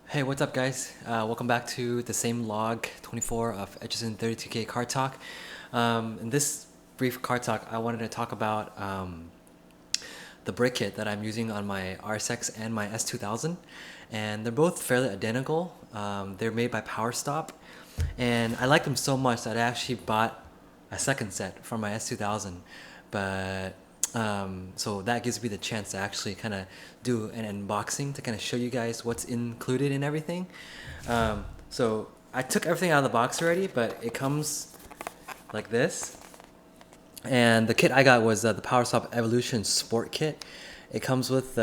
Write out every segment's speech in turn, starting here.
Hey, what's up, guys? Welcome back to the same log 24 of Edges in 32K Car Talk. In this brief car talk, I wanted to talk about the brake kit that I'm using on my RSX and my S2000, and they're both fairly identical. They're made by PowerStop, and I like them so much that I actually bought a second set for my S2000. But so that gives me the chance to actually kind of do an unboxing to kind of show you guys what's included in everything. So I took everything out of the box already, but it comes like this. And the kit I got was the PowerStop Evolution Sport Kit. It comes with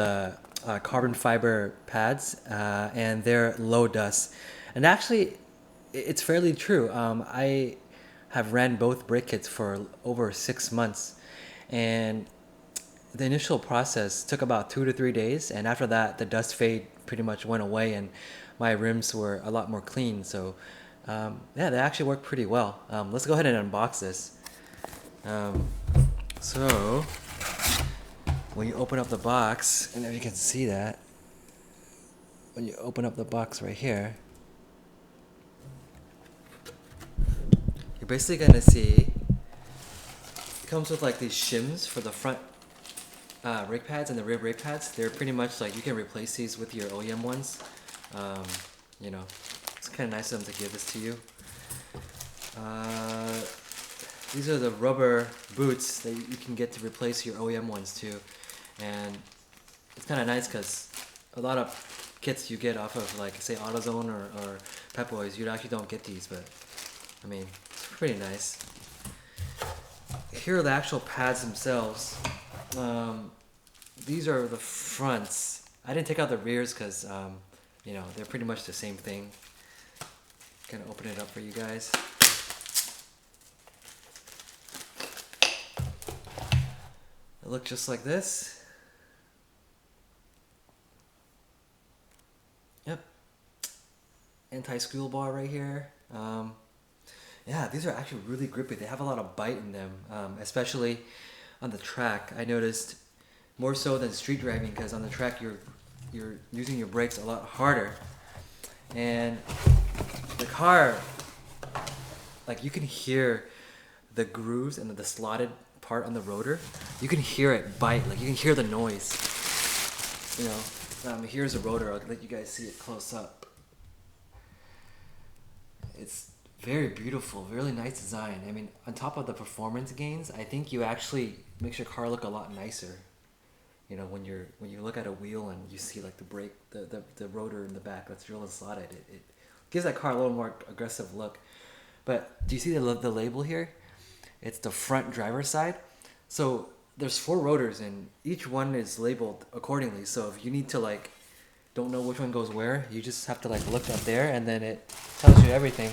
carbon fiber pads, and they're low dust. And actually, it's fairly true. I have ran both brake kits for over 6 months, and the initial process took about 2 to 3 days, and after that, the dust fade pretty much went away, and my rims were a lot more clean. So, yeah, they actually work pretty well. Let's go ahead and unbox this. Um, so when you open up the box, and if you can see that, when you open up the box right here, you're basically gonna see it comes with like these shims for the front brake pads and the rear brake pads. They're pretty much like you can replace these with your OEM ones. Um, you know, it's kind of nice of them to give this to you. Uh, These are the rubber boots that you can get to replace your OEM ones too, and it's kind of nice because a lot of kits you get off of like say AutoZone or Pep Boys, you actually don't get these, but I mean it's pretty nice. Here are the actual pads themselves. These are the fronts. I didn't take out the rears because you know, they're pretty much the same thing. Gonna open it up for you guys. It looks just like this. Yep. Anti-squeal bar right here. Yeah, these are actually really grippy. They have a lot of bite in them, especially on the track. I noticed more so than street driving because on the track you're using your brakes a lot harder, and the car, like you can hear the grooves and the slotted part on the rotor. You can hear it bite, like you can hear the noise. You know, here's a rotor. I'll let you guys see it close up. It's very beautiful, really nice design. I mean, on top of the performance gains, I think you actually makes your car look a lot nicer. You know, when you look at a wheel and you see like the brake, the rotor in the back that's drilled and slotted, it gives that car a little more aggressive look. But do you see the label here? It's the front driver's side. So there's 4 rotors and each one is labeled accordingly. So if you need to like don't know which one goes where, you just have to like look up there and then it tells you everything.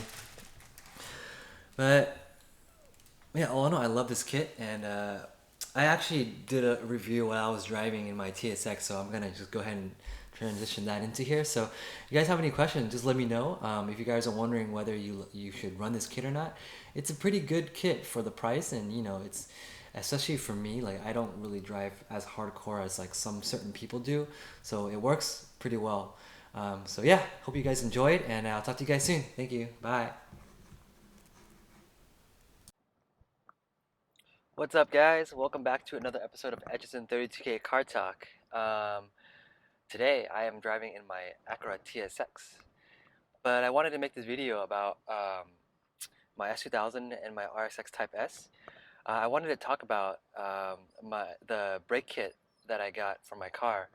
But yeah, all in all, I love this kit, and I actually did a review while I was driving in my TSX, so I'm gonna just go ahead and transition that into here. So, if you guys have any questions, just let me know. If you guys are wondering whether you should run this kit or not, it's a pretty good kit for the price, and you know, it's especially for me. Like I don't really drive as hardcore as like some certain people do, so it works pretty well. So yeah, hope you guys enjoyed, and I'll talk to you guys soon. Thank you. Bye. What's up, guys? Welcome back to another episode of Edges in 32K Car Talk. Today, I am driving in my Acura TSX, but I wanted to make this video about my S2000 and my RSX Type S. I wanted to talk about the brake kit that I got for my car,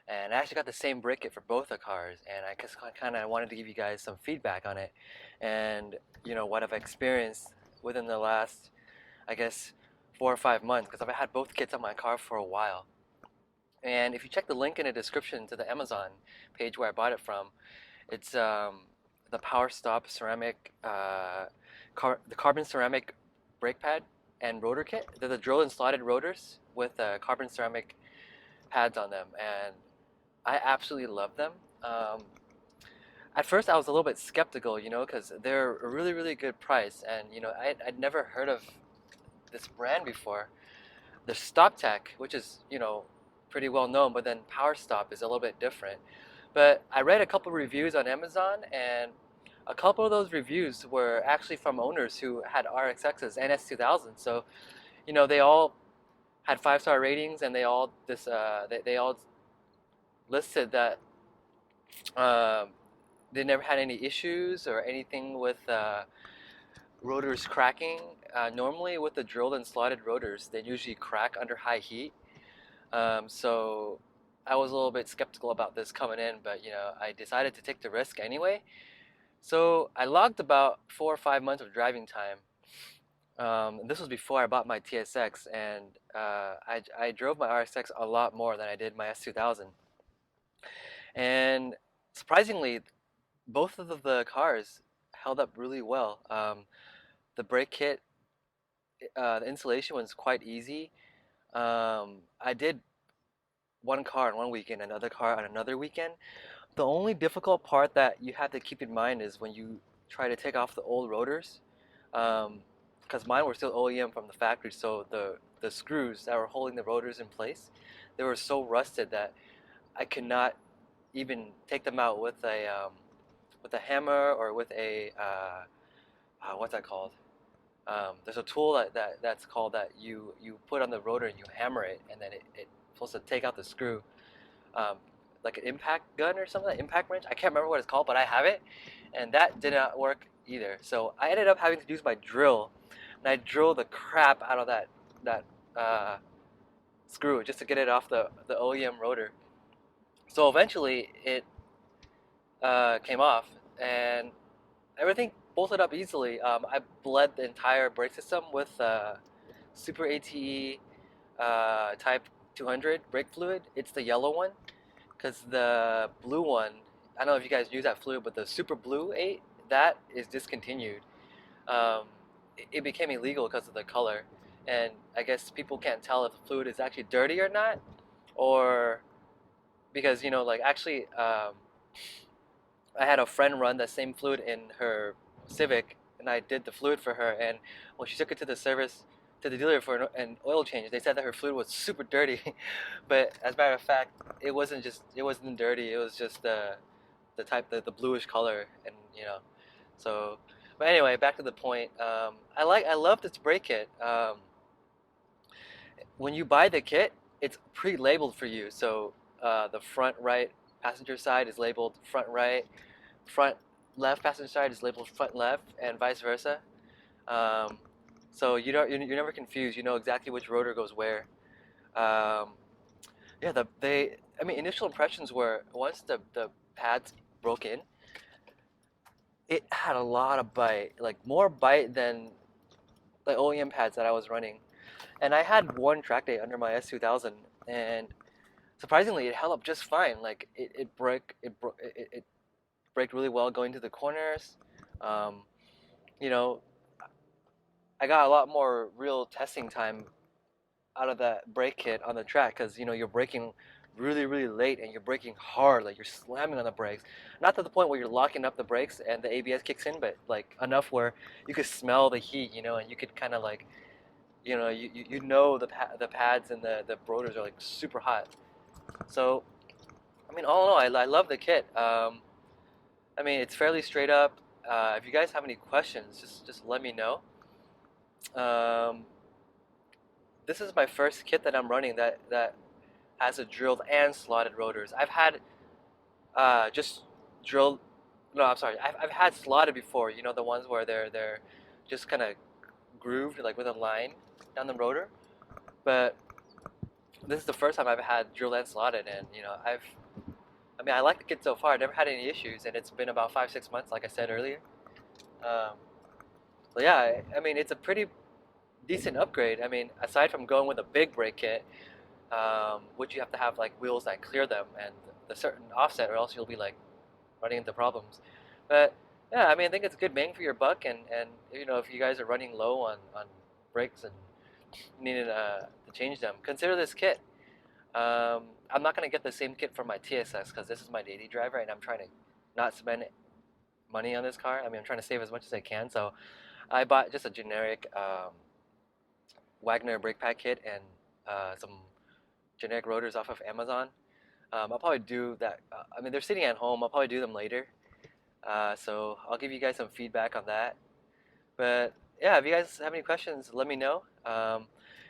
and I actually got the same brake kit for both the cars, and I just kind of wanted to give you guys some feedback on it, and you know what I've experienced within the last, I guess, 4 or 5 months, because I've had both kits on my car for a while. And if you check the link in the description to the Amazon page where I bought it from, it's the PowerStop ceramic, the carbon ceramic brake pad and rotor kit. They're the drill and slotted rotors with carbon ceramic pads on them, and I absolutely love them. At first, I was a little bit skeptical, you know, because they're a really, really good price, and you know, I'd never heard of this brand before. There's StopTech, which is, you know, pretty well known, but then PowerStop is a little bit different. But I read a couple reviews on Amazon, and a couple of those reviews were actually from owners who had RXXs and S2000. So, they all had 5-star ratings, and they all listed that um, they never had any issues or anything with rotors cracking. Normally, with the drilled and slotted rotors, they usually crack under high heat. So I was a little bit skeptical about this coming in, but I decided to take the risk anyway. So I logged about 4 or 5 months of driving time. This was before I bought my TSX, and I drove my RSX a lot more than I did my S2000. And surprisingly, both of the cars held up really well. The brake kit, the installation was quite easy. I did one car on one weekend, another car on another weekend. The only difficult part that you have to keep in mind is when you try to take off the old rotors, because mine were still OEM from the factory, so the screws that were holding the rotors in place, they were so rusted that I could not even take them out with a hammer or with a what's that called? There's a tool that's called that you put on the rotor and you hammer it, and then it's supposed to take out the screw, um, like an impact gun or something, like impact wrench. I can't remember what it's called, but I have it, and that did not work either. So I ended up having to use my drill, and I drilled the crap out of that screw just to get it off the OEM rotor. So eventually it came off, and everything bolted up easily. I bled the entire brake system with Super ATE Type 200 brake fluid. It's the yellow one, because the blue one, I don't know if you guys use that fluid, but the Super Blue 8, that is discontinued. Um, it became illegal because of the color, and I guess people can't tell if the fluid is actually dirty or not, or because like actually I had a friend run the same fluid in her Civic, and I did the fluid for her. And when she took it to the service, to the dealer for an oil change, they said that her fluid was super dirty. But as a matter of fact, it wasn't dirty. It was just the bluish color, and So, but anyway, back to the point. I love this brake kit. When you buy the kit, it's pre-labeled for you. So the front right passenger side is labeled front right, front left passenger side is labeled front left, and vice versa. Um, so you're never confused. You know exactly which rotor goes where. Um, yeah, initial impressions were once the pads broke in, it had a lot of bite, like more bite than the OEM pads that I was running. And I had one track day under my S2000, and surprisingly, it held up just fine. Like it braked really well going to the corners. Um, you know, I got a lot more real testing time out of that brake kit on the track, because you're braking really really late, and you're braking hard, like you're slamming on the brakes, not to the point where you're locking up the brakes and the ABS kicks in, but like enough where you could smell the heat, and you could kind of like the pads and the rotors are like super hot. So all in all, I love the kit. It's fairly straight up. If you guys have any questions, just let me know. Um, this is my first kit that I'm running that has a drilled and slotted rotors. I've had just drilled. No, I'm sorry. I've had slotted before. The ones where they're just kind of grooved like with a line down the rotor. But this is the first time I've had drilled and slotted, and I like the kit so far. I never had any issues, and it's been about 5-6 months, like I said earlier. Um, but yeah, it's a pretty decent upgrade. Aside from going with a big brake kit, which you have to have like wheels that clear them and the certain offset, or else you'll be like running into problems. But yeah, I think it's a good bang for your buck, and if you guys are running low on brakes and needing to change them, consider this kit. I'm not gonna get the same kit for my TSX because this is my daily driver, and I'm trying to not spend money on this car. I'm trying to save as much as I can, so I bought just a generic Wagner brake pad kit and some generic rotors off of Amazon. I'll probably do that. I mean, they're sitting at home. I'll probably do them later. So I'll give you guys some feedback on that. But yeah, if you guys have any questions, let me know.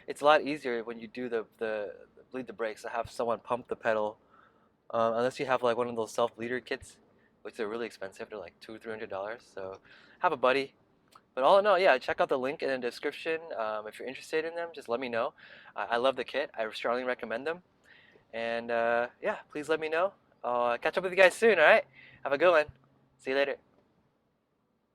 It's a lot easier when you do the bleed the brakes to have someone pump the pedal, unless you have like one of those self bleeder kits, which are really expensive. They're like $200-300. So have a buddy. But all in all, yeah, check out the link in the description. If you're interested in them, just let me know. I love the kit. I strongly recommend them. And yeah, please let me know. I'll catch up with you guys soon. All right. Have a good one. See you later.